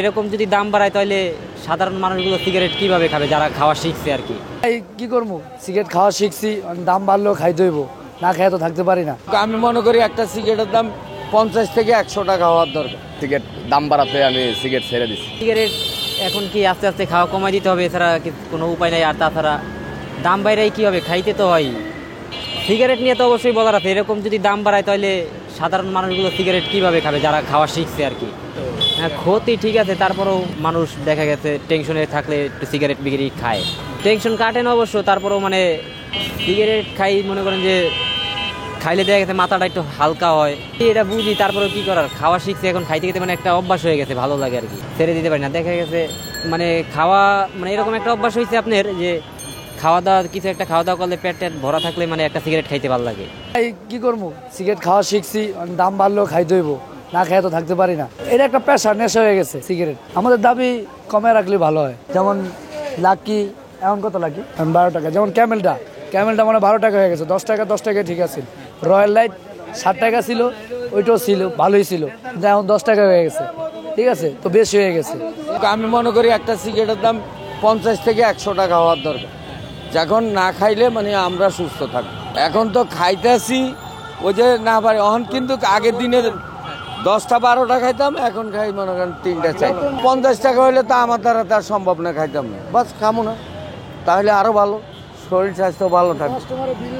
এরকম যদি দাম বাড়ায় তাহলে সাধারণ মানুষগুলো সিগারেট কিভাবে খাবে যারা খাওয়া শিখছে আর কি। কি করবো, সিগারেট খাওয়া শিখছি, দাম বাড়লেও খাইতে হইব, না খেয়ে তো থাকতে পারি না। আমি মনে করি একটা সিগারেটের দাম 50 থেকে 100 টাকা হওয়ার দরকার। সিগারেট দাম বাড়াতে আমি সিগারেট ছেড়ে দিচ্ছি। সিগারেট এখন কি আস্তে আস্তে খাওয়া কমাই দিতে হবে, এছাড়া কোনো উপায় নাই। আর তাছাড়া দাম বাইরেই কী হবে, খাইতে তো হয়। সিগারেট নিয়ে তো অবশ্যই বলার আছে, এরকম যদি দাম বাড়ায় তাহলে সাধারণ মানুষগুলো সিগারেট কিভাবে খাবে যারা খাওয়া শিখছে আর কি। হ্যাঁ, ক্ষতি ঠিক আছে, তারপরেও মানুষ দেখা গেছে টেনশনে থাকলে একটু সিগারেট বিগিরি খায়, টেনশন কাটে না অবশ্য। তারপরেও মানে সিগারেট খাই মনে করেন যে খাইলে দেখা গেছে মাথাটা একটু হালকা হয়, এটা বুঝি। তারপরেও কি করার, খাওয়া শিখছে এখন, খাইতে খেতে মানে একটা অভ্যাস হয়ে গেছে, ভালো লাগে আর কি, ছেড়ে দিতে পারি না। দেখা গেছে মানে খাওয়া মানে এরকম একটা অভ্যাস হয়েছে আপনার যে খাওয়া দাওয়া কিছু একটা খাওয়া দাওয়া করলে পেট ভরা থাকলে মানে একটা সিগারেট খাইতে ভালো লাগে। কি করবো, সিগারেট খাওয়া শিখছি, দাম বাড়লেও খাইতে হইব, না খেয়ে তো থাকতে পারি না। এটা একটা পেশা, নেশা হয়ে গেছে সিগারেট। আমাদের দাবি কমে রাখলে ভালো হয়। যেমন লাকি এখন কত লাকি, 12 টাকা। যেমন ক্যামেলটা মানে 12 টাকা হয়ে গেছে, 10 টাকা 10 টাকা ঠিক আছে। রয়্যাল লাইট 60 টাকা ছিল, ওইটাও ছিল, ভালোই ছিল, কিন্তু এখন 10 টাকা হয়ে গেছে, ঠিক আছে, তো বেশি হয়ে গেছে। আমি মনে করি একটা সিগারেটের দাম 50 থেকে 100 টাকা হওয়ার দরকার, যখন না খাইলে মানে আমরা সুস্থ থাকবো। এখন তো খাইতেছি ওই যে না পারি এখন, কিন্তু আগের দিনে 10টা 12টা খাইতাম, এখন খাই মনে করেন 3টা 4টা। 50 টাকা হইলে তো আমার দ্বারা তার সম্ভব না, খাইতাম না, বাস খামো না, তাহলে আরো ভালো, শরীর স্বাস্থ্য ভালো থাকবে,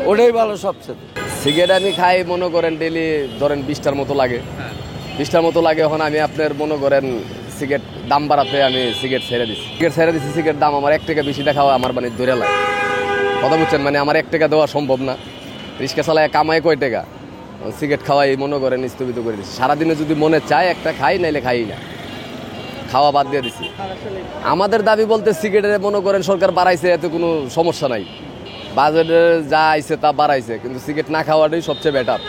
ওটাই ভালো সবচেয়ে। সিগারেট আমি খাই মনে করেন ডেলি ধরেন 20টার মতো লাগে, 20টার মতো লাগে। এখন আমি আপনার মনে করেন সিগারেট দাম বাড়াতে আমি সিগারেট ছেড়ে দিচ্ছি। সিগারেট দাম আমার 1 টাকা বেশি দেখাও আমার মানে ধরে লাগে, কথা বুঝছেন, মানে আমার 1 টাকা দেওয়া সম্ভব না। রিক্সা চালায় কামাই কয় টাকা, সিগারেট খাওয়াই মনে করেন স্থগিত করে দিচ্ছি। সারাদিনে যদি মনে চায় একটা খাই, নাইলে খাই না, খাওয়া বাদ দিয়ে দিচ্ছি। আমাদের দাবি বলতে সিগারেটের মনে করেন সরকার বাড়াইছে, এতে কোনো সমস্যা নাই, বাজেটে যা আইছে তা বাড়াইছে, কিন্তু সিগারেট না খাওয়াটাই সবচেয়ে বেটার।